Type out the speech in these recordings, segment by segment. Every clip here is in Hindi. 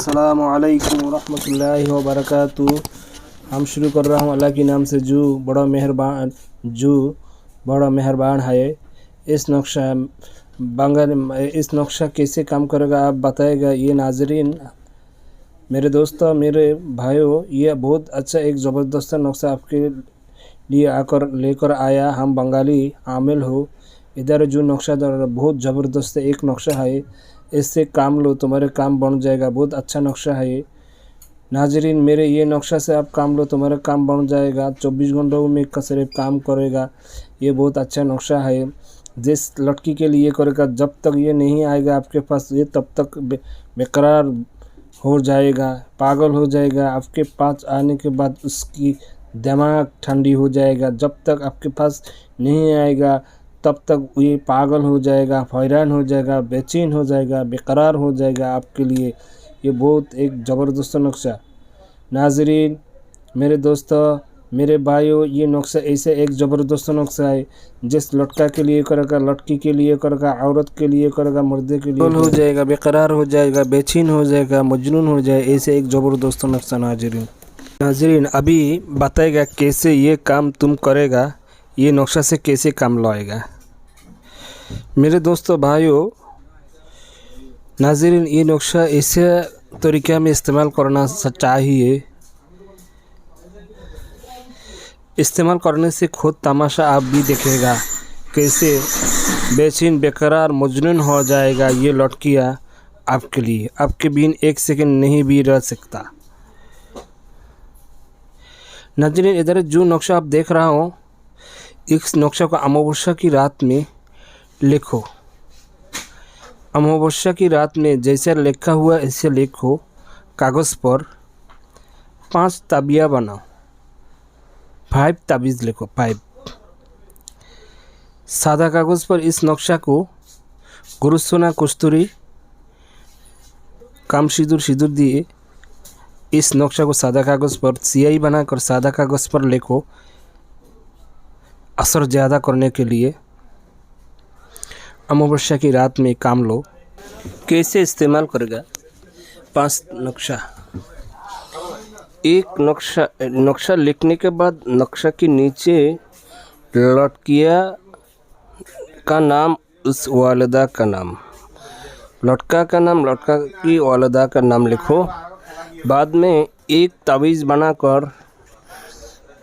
अस्सलामुअलैकुम वरहमतुल्लाहि वबरकातुहू। हम शुरू कर रहा हूँ अल्लाह के नाम से जो बड़ा मेहरबान है। इस नक्शा कैसे काम करेगा आप बताएगा। ये नाजरीन, मेरे दोस्तों, मेरे भाइयों, ये बहुत अच्छा एक ज़बरदस्त नक्शा आपके लिए लेकर आया। हम बंगाली आमिल हो। इधर जो नक्शा बहुत ज़बरदस्त एक नक्शा है। इससे काम लो, तुम्हारे काम बन जाएगा। बहुत अच्छा नक्शा है ये। नाजरीन, मेरे ये नक्शा से आप काम लो, तुम्हारा काम बन जाएगा। 24 घंटों में सिर्फ काम करेगा। ये बहुत अच्छा नक्शा है। जिस लड़की के लिए करेगा, जब तक ये नहीं आएगा आपके पास, ये तब तक बेकरार हो जाएगा, पागल हो जाएगा। आपके पास आने के बाद उसकी दिमाग ठंडी हो जाएगा। जब तक आपके पास नहीं आएगा तब तक ये पागल हो जाएगा, हैरान हो जाएगा, बेचैन हो जाएगा, बेकरार हो जाएगा आपके लिए। ये बहुत एक ज़बरदस्त नक्शा। नाजरीन, मेरे दोस्तों, मेरे भाइयों, ये नक्शा ऐसे एक ज़बरदस्त नक्शा है। जिस लड़का के लिए करेगा, लड़की के लिए करेगा, औरत के लिए करेगा, मर्द के लिए हो जाएगा, बेकरार हो जाएगा, बेचैन हो जाएगा, मजनून हो जाए। ऐसे एक ज़बरदस्त नक्शा। नाजरीन, अभी बताएगा कैसे ये काम तुम करेगा। ये नक्शा से कैसे काम लाएगा। मेरे दोस्तों, भाइयों, नाजरीन, ये नक्शा ऐसे तरीक़ा में इस्तेमाल करना चाहिए। इस्तेमाल करने से खुद तमाशा आप भी देखेगा कैसे बेचैन, बेकरार, मजनून हो जाएगा ये लड़कियाँ आपके लिए। आपके बिन एक सेकंड नहीं भी रह सकता। नाजरीन, इधर जो नक्शा आप देख रहा हो, इस नक्शा को अमावस्या की रात में लिखो। अमावस्या की रात में जैसे लिखा हुआ ऐसे लिखो। कागज़ पर 5 ताबिया बनाओ। 5 ताबीज़ लिखो। 5 सादा कागज़ पर इस नक्शा को गुरुसोना कस्तूरी काम सिंदूर दिए इस नक्शा को सादा कागज़ पर स्याही बनाकर सादा कागज़ पर लिखो, असर ज़्यादा करने के लिए। अमावस्या की रात में काम लो। कैसे इस्तेमाल करेगा। 5 नक्शा। एक नक्शा लिखने के बाद नक्शा के नीचे लड़किया का नाम, उस वालिदा का नाम, लड़का का नाम, लड़का की वालिदा का नाम लिखो। बाद में एक तावीज़ बनाकर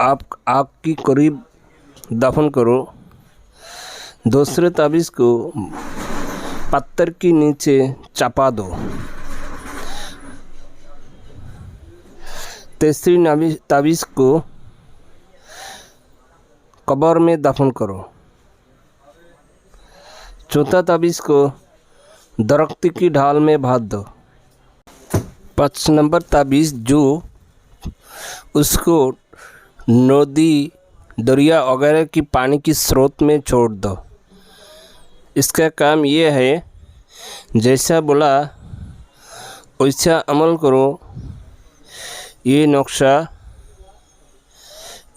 आप आग की करीब दफन करो। दूसरे तावीज़ को पत्थर के नीचे चपा दो। तीसरी तावीज़ को कब्र में दफन करो। चौथा तावीज़ को दरख्त की ढाल में बांध दो। 5 नंबर तावीज़ जो उसको नदी, दरिया वगैरह की पानी की स्रोत में छोड़ दो। इसका काम ये है, जैसा बोला वैसा अमल करो। ये नक्शा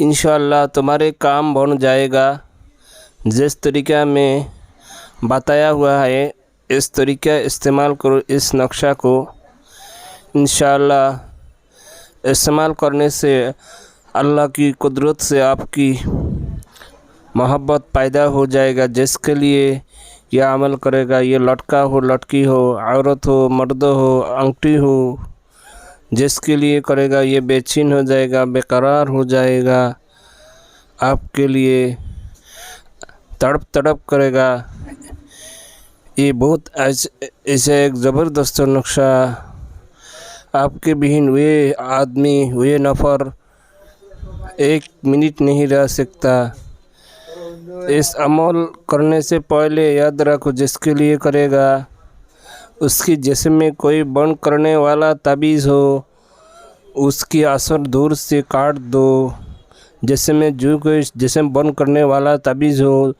इंशाअल्लाह तुम्हारे काम बन जाएगा। जिस तरीक़ा में बताया हुआ है इस तरीक़ा इस्तेमाल करो। इस नक्शा को इंशाअल्लाह इस्तेमाल करने से अल्लाह की कुदरत से आपकी मोहब्बत पैदा हो जाएगा। जिसके लिए यह अमल करेगा, ये लड़का हो, लड़की हो, औरत हो, मर्द हो, अंगठी हो, जिसके लिए करेगा ये बेचैन हो जाएगा, बेकरार हो जाएगा, आपके लिए तड़प करेगा। ये बहुत ऐसे एक ज़बरदस्त नक्शा। आपके बिहीन वे आदमी, वे नफ़र 1 मिनट नहीं रह सकता। इस अमल करने से पहले याद रखो, जिसके लिए करेगा उसकी जिस्म में कोई बंद करने वाला ताबीज़ हो, उसकी असर दूर से काट दो। जिस्म में जो कोई जिस्म बंद करने वाला ताबीज़ हो,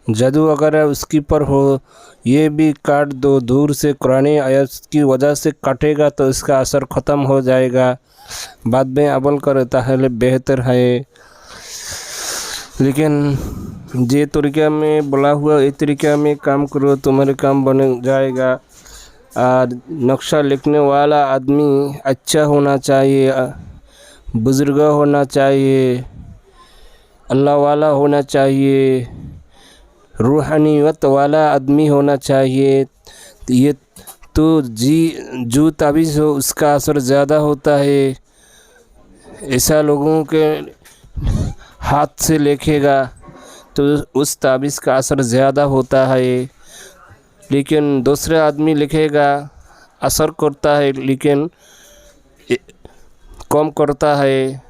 जादू वगैरह उसकी पर हो, ये भी काट दो दूर से। कुरानी आयत की वजह से काटेगा तो इसका असर ख़त्म हो जाएगा। बाद में अमल करे ताहले बेहतर है। लेकिन जे तरीक़ा में बोला हुआ ये तरीक़ा में काम करो, तुम्हारे काम बन जाएगा। और नक्शा लिखने वाला आदमी अच्छा होना चाहिए, बुज़ुर्ग होना चाहिए, अल्लाह वाला होना चाहिए, रूहानियत वाला आदमी होना चाहिए। ये तो जो ताबीज़ हो उसका असर ज़्यादा होता है। ऐसा लोगों के हाथ से लिखेगा तो उस ताबीज़ का असर ज़्यादा होता है, लेकिन दूसरे आदमी लिखेगा असर करता है लेकिन कम करता है।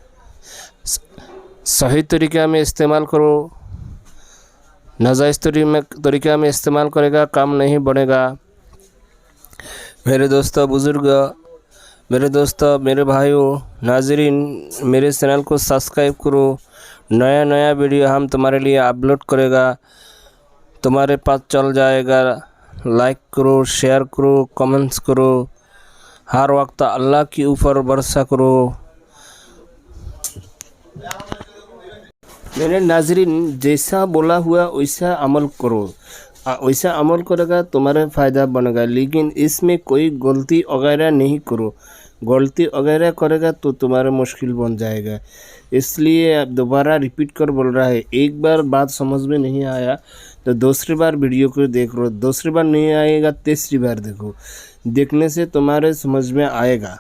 सही तरीक़ा में इस्तेमाल करो, नाजायज़ तरीक़ा में इस्तेमाल करेगा काम नहीं बनेगा। मेरे दोस्तों बुज़ुर्ग, मेरे दोस्तों, मेरे भाइयों, नाज़रीन, मेरे चैनल को सब्सक्राइब करो। नया नया वीडियो हम तुम्हारे लिए अपलोड करेगा, तुम्हारे पास चल जाएगा। लाइक करो, शेयर करो, कमेंट्स करो। हर वक्त अल्लाह के ऊपर भरोसा करो। मेरे नाज़रीन, जैसा बोला हुआ वैसा अमल करो, वैसा अमल करेगा तुम्हारा फ़ायदा बनेगा, लेकिन इसमें कोई गलती वगैरह नहीं करो। गलती वगैरह करेगा तो तुम्हारा मुश्किल बन जाएगा। इसलिए दोबारा रिपीट कर बोल रहा है, एक बार बात समझ में नहीं आया तो दूसरी बार वीडियो को देख लो, दूसरी बार नहीं आएगा तीसरी बार देखो, देखने से तुम्हारे समझ में आएगा।